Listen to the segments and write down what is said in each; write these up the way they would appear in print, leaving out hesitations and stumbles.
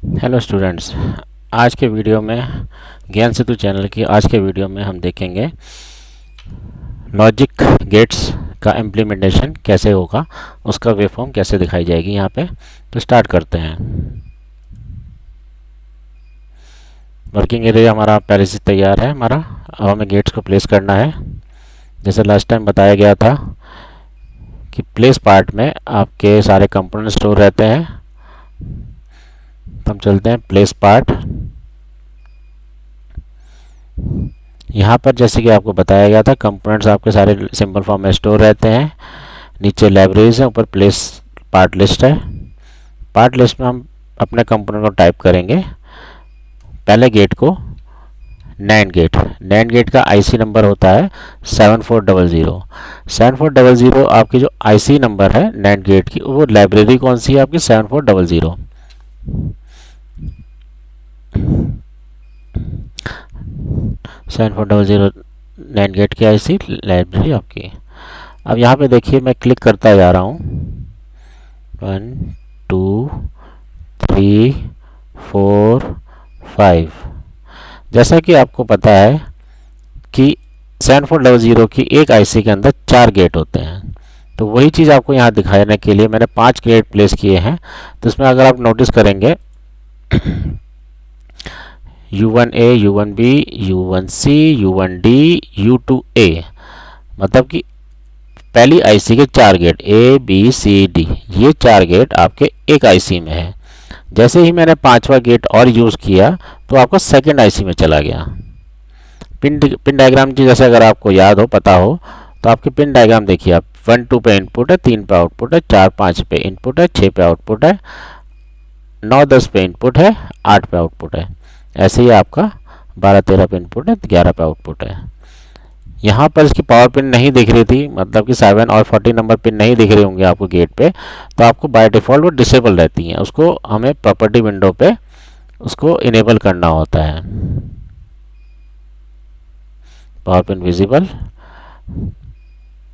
Hello students. आज के video में ज्ञान सेतु चैनल की आज के वीडियो में हम देखेंगे लॉजिक गेट्स का इम्प्लीमेंटेशन कैसे होगा, उसका वेवफॉर्म कैसे दिखाई जाएगी यहाँ पे। तो स्टार्ट करते हैं। वर्किंग एरिया हमारा पहले से तैयार है हमारा। अब हमें गेट्स को प्लेस करना है। जैसे लास्ट टाइम बताया गया था कि प्लेस पार्ट में आपके सारे कंपोनेंट स्टोर रहते हैं। तो हम चलते हैं प्लेस पार्ट। यहाँ पर जैसे कि आपको बताया गया था, कंपोनेंट्स आपके सारे सिंपल फॉर्म में स्टोर रहते हैं। नीचे लाइब्रेरीज है, ऊपर प्लेस पार्ट लिस्ट है। पार्ट लिस्ट में हम अपने कंपोनेंट को टाइप करेंगे। पहले गेट को नैंड गेट का आईसी नंबर होता है 7400। 7400 आपकी जो आईसी नंबर है नैंड गेट की, वो लाइब्रेरी कौन सी है आपकी 7400। 7400 नैंड गेट की आईसी लाइब्रेरी आपकी। अब यहाँ पे देखिए मैं क्लिक करता जा रहा हूँ 1 2 3 4 5। जैसा कि आपको पता है कि 7400 की एक आईसी के अंदर 4 गेट होते हैं। तो वही चीज़ आपको यहाँ दिखाने के लिए मैंने 5 गेट प्लेस किए हैं। तो इसमें अगर आप नोटिस करेंगे U1A, U1B, U1C, U1D, U2A, मतलब कि पहली आईसी के 4 gate A, B, C, D, ये 4 गेट आपके एक आईसी में है। जैसे ही मैंने 5वां गेट और यूज़ किया तो आपका सेकेंड आईसी में चला गया। पिन डायग्राम की जैसे अगर आपको याद हो, पता हो, तो आपके पिन डायग्राम देखिए आप 1 2 पे इनपुट है, 3 पे आउटपुट है, 4 5 पे इनपुट है, 6 पे आउटपुट है, 9 10 पे इनपुट है, 8 पे आउटपुट है। ऐसे ही आपका 12 13 पे इनपुट है, 11 पे आउटपुट है। यहाँ पर इसकी पावर पिन नहीं दिख रही थी, मतलब कि 7 और 40 नंबर पिन नहीं दिख रहे होंगे आपको गेट पे, तो आपको बाय डिफ़ॉल्ट वो डिसेबल रहती हैं। उसको हमें प्रॉपर्टी विंडो पे उसको इनेबल करना होता है। पावर पिन विजिबल,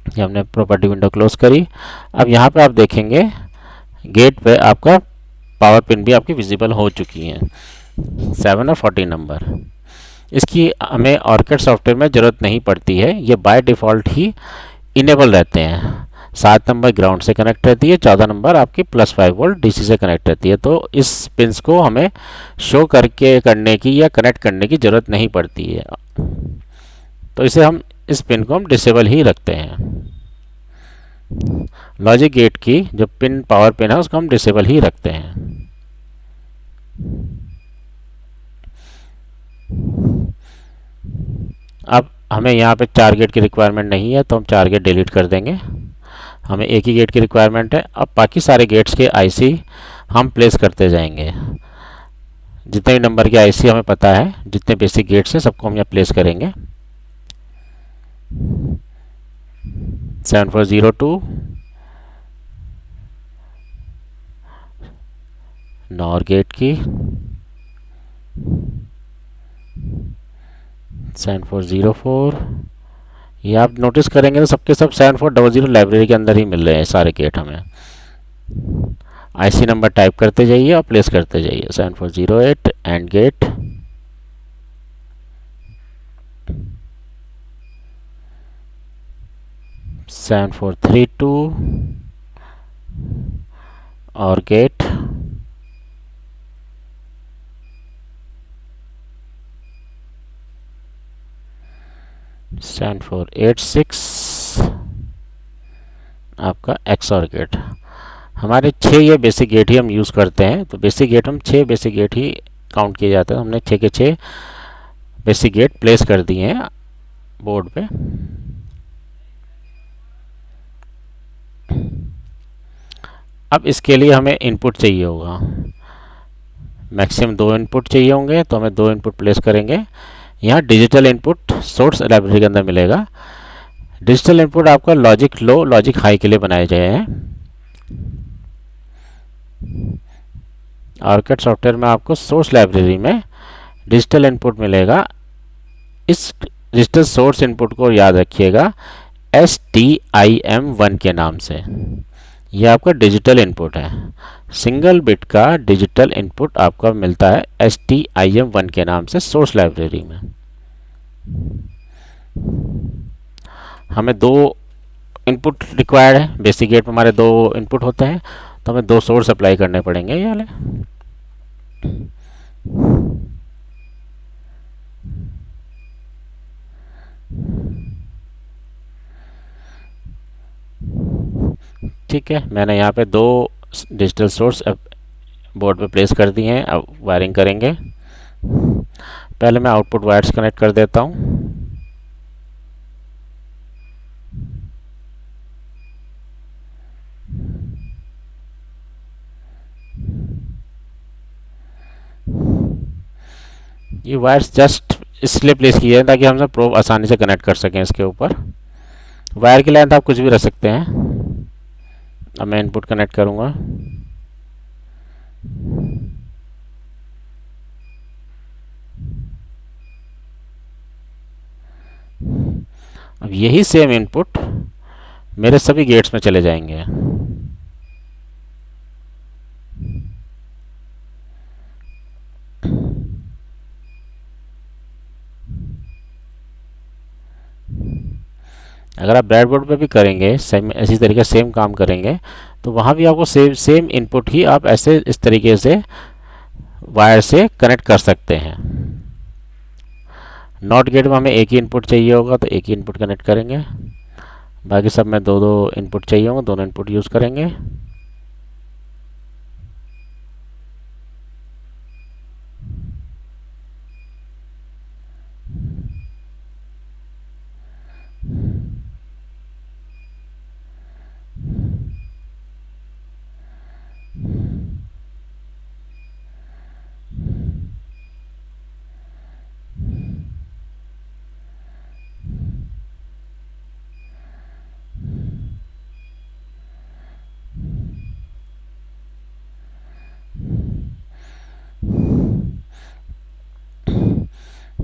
ये हमने प्रॉपर्टी विंडो क्लोज करी। अब यहाँ पे आप देखेंगे गेट पे आपका पावर पिन भी आपकी विजिबल हो चुकी हैं, 7 और 40 नंबर। इसकी हमें ऑर्किड सॉफ्टवेयर में ज़रूरत नहीं पड़ती है, ये बाय डिफ़ॉल्ट ही इनेबल रहते हैं। 7 नंबर ग्राउंड से कनेक्ट रहती है, 14 नंबर आपकी +5 वोल्ट डीसी से कनेक्ट रहती है। तो इस पिन्स को हमें शो करने की या कनेक्ट करने की ज़रूरत नहीं पड़ती है। तो इस पिन को हम डिसेबल ही रखते हैं। लॉजिक गेट की जो पिन पावर पिन है उसको हम डिसेबल ही रखते हैं। अब हमें यहाँ पे 4 गेट की रिक्वायरमेंट नहीं है, तो हम 4 गेट डिलीट कर देंगे। हमें एक ही गेट की रिक्वायरमेंट है। अब बाकी सारे गेट्स के आईसी हम प्लेस करते जाएंगे। जितने भी नंबर के आईसी हमें पता है, जितने बेसिक गेट्स हैं, सबको हम यहाँ प्लेस करेंगे। 7402 नॉर गेट की, 7404, ये आप नोटिस करेंगे तो सबके सब 7400 लाइब्रेरी के अंदर ही मिल रहे हैं सारे गेट हमें। आईसी नंबर टाइप करते जाइए और प्लेस करते जाइए। 7408 एंड गेट, 7432 और गेट, 7486 आपका XOR गेट। हमारे 6 ये बेसिक गेट ही हम यूज़ करते हैं। तो बेसिक गेट हम 6 बेसिक गेट ही काउंट किए जाते हैं। हमने 6 के 6 बेसिक गेट प्लेस कर दिए हैं बोर्ड पे। अब इसके लिए हमें इनपुट चाहिए होगा, मैक्सिमम 2 इनपुट चाहिए होंगे, तो हमें 2 इनपुट प्लेस करेंगे। यहाँ डिजिटल इनपुट सोर्स लाइब्रेरी के अंदर मिलेगा। डिजिटल इनपुट आपका लॉजिक लो लॉजिक हाई के लिए बनाए गए हैं। ऑर्किड सॉफ्टवेयर में आपको सोर्स लाइब्रेरी में डिजिटल इनपुट मिलेगा। इस डिजिटल सोर्स इनपुट को याद रखिएगा STIM1 के नाम से। ये आपका डिजिटल इनपुट है। सिंगल बिट का डिजिटल इनपुट आपका मिलता है STIM1 के नाम से सोर्स लाइब्रेरी में। हमें दो इनपुट रिक्वायर्ड है, बेसिक गेट में हमारे दो इनपुट होते हैं, तो हमें दो सोर्स अप्लाई करने पड़ेंगे ये वाले। ठीक है, मैंने यहाँ पे दो डिजिटल सोर्स बोर्ड पे प्लेस कर दिए हैं। अब वायरिंग करेंगे। पहले मैं आउटपुट वायर्स कनेक्ट कर देता हूँ। ये वायर्स जस्ट इसलिए प्लेस किए हैं ताकि हम सब प्रोब आसानी से कनेक्ट कर सकें इसके ऊपर। वायर की लेंथ आप कुछ भी रख सकते हैं। अब मैं इनपुट कनेक्ट करूँगा। अब यही सेम इनपुट मेरे सभी गेट्स में चले जाएंगे। अगर आप ब्रेडबोर्ड पे भी करेंगे सेम इसी तरीके सेम काम करेंगे तो वहाँ भी आपको सेम इनपुट ही आप ऐसे इस तरीके से वायर से कनेक्ट कर सकते हैं। नॉट गेट में हमें एक ही इनपुट चाहिए होगा तो एक ही इनपुट कनेक्ट करेंगे। बाकी सब में दो दो इनपुट चाहिए होंगे, दोनों इनपुट यूज़ करेंगे।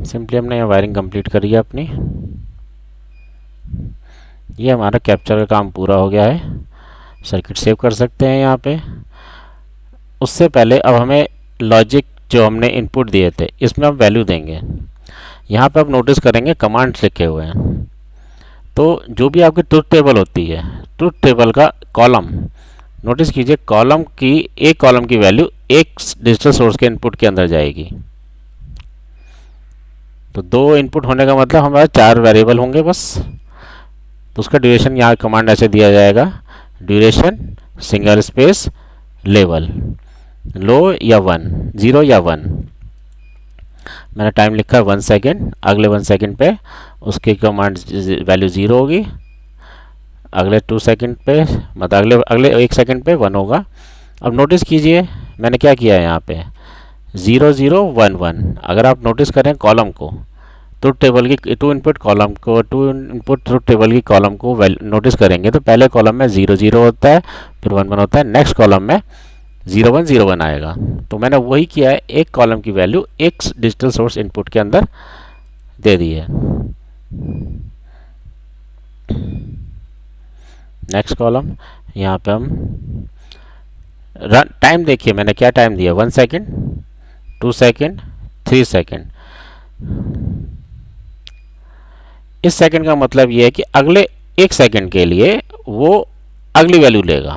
सिंपली हमने यहाँ वायरिंग कंप्लीट करी है अपनी। ये हमारा कैप्चर का काम पूरा हो गया है। सर्किट सेव कर सकते हैं यहाँ पे। उससे पहले अब हमें लॉजिक जो हमने इनपुट दिए थे इसमें हम वैल्यू देंगे। यहाँ पे आप नोटिस करेंगे कमांड्स लिखे हुए हैं। तो जो भी आपकी ट्रुथ टेबल होती है, ट्रुथ टेबल का कॉलम नोटिस कीजिए, कॉलम की एक कॉलम की वैल्यू एक डिजिटल सोर्स के इनपुट के अंदर जाएगी। तो दो इनपुट होने का मतलब हमारे चार वेरिएबल होंगे बस। तो उसका ड्यूरेशन यहाँ कमांड ऐसे दिया जाएगा, duration single space level low या 1, 0 या 1। मैंने टाइम लिखा है 1 सेकेंड। अगले 1 सेकेंड पे उसकी कमांड वैल्यू 0 होगी। अगले 2 सेकेंड पे मतलब अगले 1 सेकेंड पे 1 होगा। अब नोटिस कीजिए मैंने क्या किया है यहाँ पे 0 0 1 1। अगर आप नोटिस करें कॉलम को, ट्रुथ टेबल की टू इनपुट कॉलम को, टू इनपुट ट्रुथ टेबल की कॉलम को नोटिस करेंगे तो पहले कॉलम में 0 0 होता है, फिर 1 1 होता है। नेक्स्ट कॉलम में 0 1 0 1 आएगा। तो मैंने वही किया है, एक कॉलम की वैल्यू एक डिजिटल सोर्स इनपुट के अंदर दे दी है। नेक्स्ट कॉलम यहाँ पे हम टाइम देखिए मैंने क्या टाइम दिया, 1 सेकेंड, 2 सेकेंड, 3 सेकेंड। इस सेकेंड का मतलब ये है कि अगले 1 सेकेंड के लिए वो अगली वैल्यू लेगा।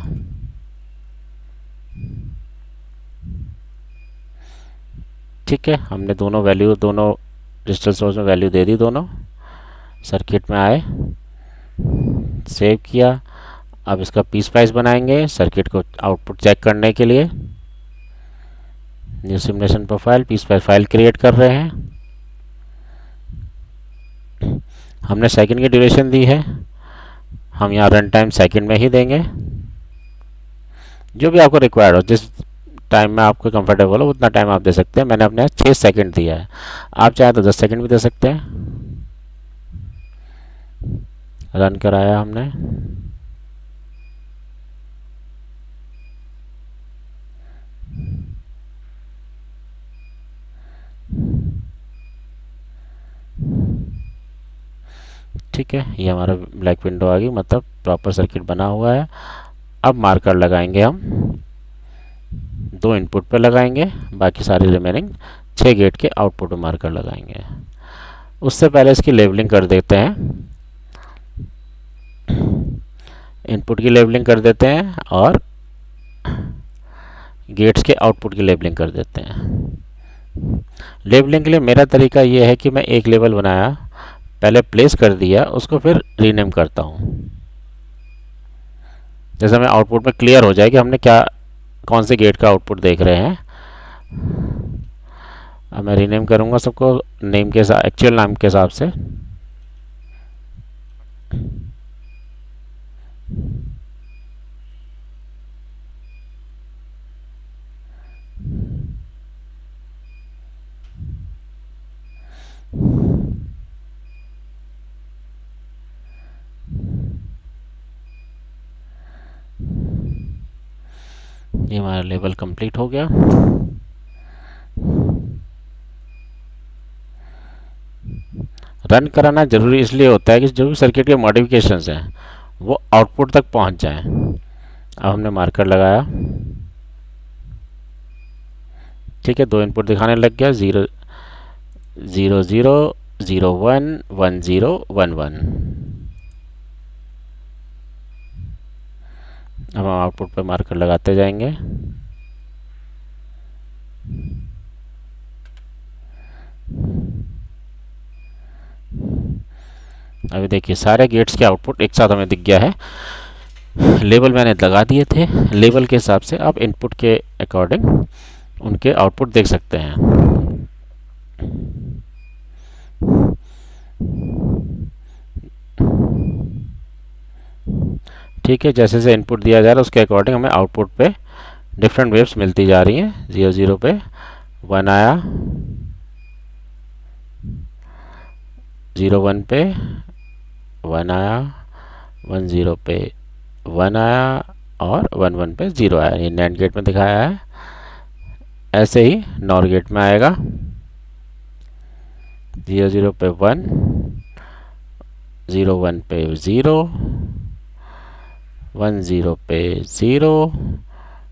ठीक है, हमने दोनों वैल्यू दोनों डिजिटल सोर्स में वैल्यू दे दी। दोनों सर्किट में आए, सेव किया। अब इसका पीस प्राइस बनाएंगे सर्किट को आउटपुट चेक करने के लिए। New simulation profile piece price file create कर रहे हैं। हमने सेकंड की ड्यूरेशन दी है, हम यहाँ रन टाइम सेकंड में ही देंगे। जो भी आपको रिक्वायर्ड हो, जिस टाइम में आपको कंफर्टेबल हो उतना टाइम आप दे सकते हैं। मैंने अपने यहाँ 6 सेकंड दिया है, आप चाहे तो 10 सेकंड भी दे सकते हैं। रन कराया हमने। ठीक है, ये हमारा ब्लैक विंडो आ गई, मतलब प्रॉपर सर्किट बना हुआ है। अब मार्कर लगाएंगे हम, 2 इनपुट पे लगाएंगे, बाकी सारे रिमेनिंग 6 गेट के आउटपुट में मार्कर लगाएंगे। उससे पहले इसकी लेबलिंग कर देते हैं, इनपुट की लेबलिंग कर देते हैं और गेट्स के आउटपुट की लेबलिंग कर देते हैं। लेबलिंग के लिए मेरा तरीका ये है कि मैं एक लेबल बनाया, पहले प्लेस कर दिया, उसको फिर रीनेम करता हूँ, जैसे हमें आउटपुट में क्लियर हो जाए कि हमने क्या, कौन से गेट का आउटपुट देख रहे हैं। अब मैं रीनेम करूँगा सबको नेम के साथ, एक्चुअल नाम के हिसाब से। ये हमारा लेबल कंप्लीट हो गया। रन कराना जरूरी इसलिए होता है कि जो भी सर्किट के मॉडिफिकेशंस हैं वो आउटपुट तक पहुंच जाएं। अब हमने मार्कर लगाया, ठीक है, 2 इनपुट दिखाने लग गया, 0 0 0 0 1 1 0 1 1। अब हम आउटपुट पे मार्कर लगाते जाएंगे। अभी देखिए सारे गेट्स के आउटपुट एक साथ हमें दिख गया है। लेबल मैंने लगा दिए थे, लेबल के हिसाब से आप इनपुट के अकॉर्डिंग उनके आउटपुट देख सकते हैं। ठीक है, जैसे जैसे इनपुट दिया जा रहा है उसके अकॉर्डिंग हमें आउटपुट पे डिफरेंट वेव्स मिलती जा रही हैं। 0 0 पे 1 आया, 0 1 पे 1 आया, 1 0 पे 1 आया और 1 1 पे 0 आया। ये नैंड गेट में दिखाया है। ऐसे ही नॉर गेट में आएगा, 0 0 पे 1, 0 1 पे 0, 1 0 पे 0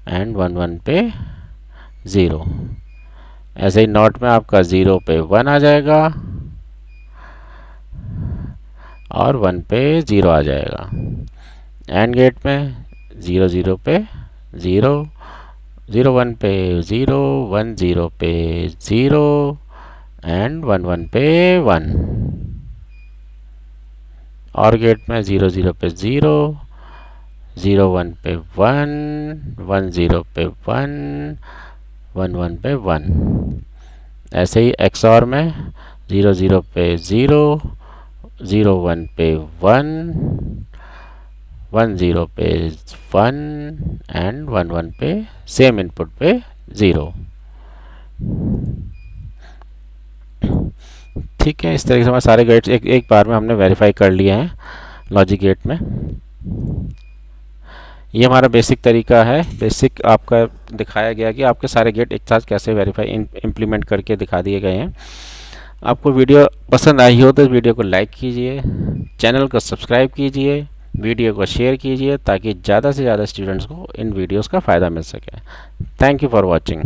एंड 1 1 पे 0। ऐसे ही नॉट में आपका 0 पे 1 आ जाएगा और 1 पे 0 आ जाएगा। एंड गेट में 0 0 पे 0, 0 1 पे 0, 1 0 पे 0 एंड 1 1 पे 1। और गेट में 0 0 पे 0, 0 1 पे 1, 1 0 पे 1, 1 1 पे 1। ऐसे ही XOR में 0 0 पे 0, 0 1 पे 1, 1 0 पे 1 एंड 1 1 पे सेम इनपुट पे 0। ठीक है, इस तरीके से हमारे सारे गेट्स एक बार में हमने वेरीफाई कर लिए हैं लॉजिक गेट में। ये हमारा बेसिक तरीका है, बेसिक आपका दिखाया गया कि आपके सारे गेट एक साथ कैसे वेरीफाई इम्प्लीमेंट करके दिखा दिए गए हैं। आपको वीडियो पसंद आई हो तो इस वीडियो को लाइक कीजिए, चैनल को सब्सक्राइब कीजिए, वीडियो को शेयर कीजिए ताकि ज़्यादा से ज़्यादा स्टूडेंट्स को इन वीडियोस का फ़ायदा मिल सके। Thank you for watching.